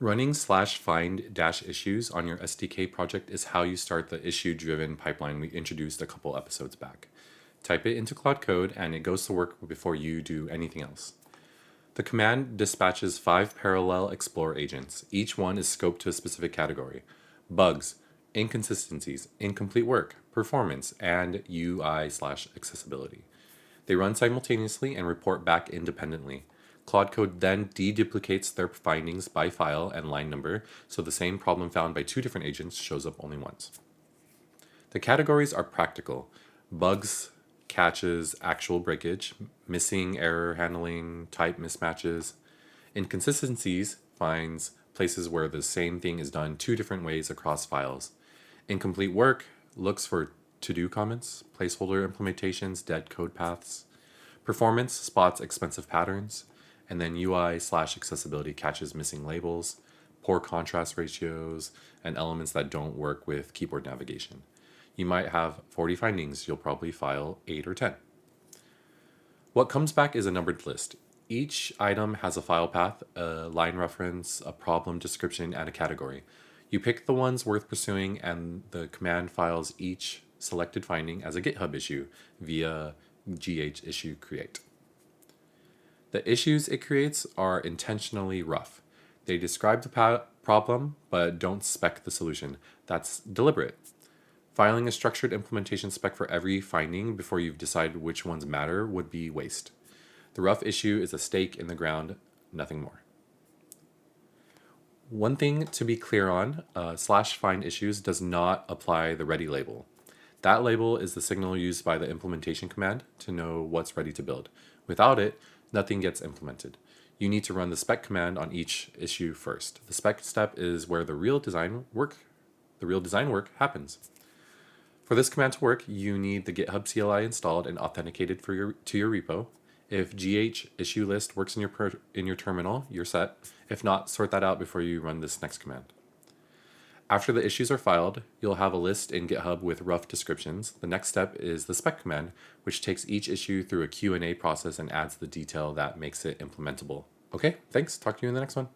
Running /find-issues on your SDK project is how you start the issue-driven pipeline we introduced a couple episodes back. Type it into Claude Code and it goes to work before you do anything else. The command dispatches 5 parallel Explore agents. Each one is scoped to a specific category: bugs, inconsistencies, incomplete work, performance, and UI/accessibility. They run simultaneously and report back independently. Claude Code then deduplicates their findings by file and line number, so the same problem found by 2 different agents shows up only once. The categories are practical: bugs catches actual breakage, missing error handling, type mismatches. Inconsistencies finds places where the same thing is done 2 different ways across files. Incomplete work looks for to-do comments, placeholder implementations, dead code paths. Performance spots expensive patterns. And then UI/accessibility catches missing labels, poor contrast ratios, and elements that don't work with keyboard navigation. You might have 40 findings, you'll probably file 8 or 10. What comes back is a numbered list. Each item has a file path, a line reference, a problem description, and a category. You pick the ones worth pursuing, and the command files each selected finding as a GitHub issue via issue create. The issues it creates are intentionally rough. They describe the problem, but don't spec the solution. That's deliberate. Filing a structured implementation spec for every finding before you've decided which ones matter would be waste. The rough issue is a stake in the ground, nothing more. One thing to be clear on, /find-issues does not apply the ready label. That label is the signal used by the implementation command to know what's ready to build. Without it, nothing gets implemented. You need to run the spec command on each issue first. The spec step is where the real design work happens. For this command to work, you need the GitHub CLI installed and authenticated to your repo. If issue list works in your terminal, you're set. If not, sort that out before you run this next command. After the issues are filed, you'll have a list in GitHub with rough descriptions. The next step is the spec command, which takes each issue through a Q&A process and adds the detail that makes it implementable. Okay, thanks. Talk to you in the next one.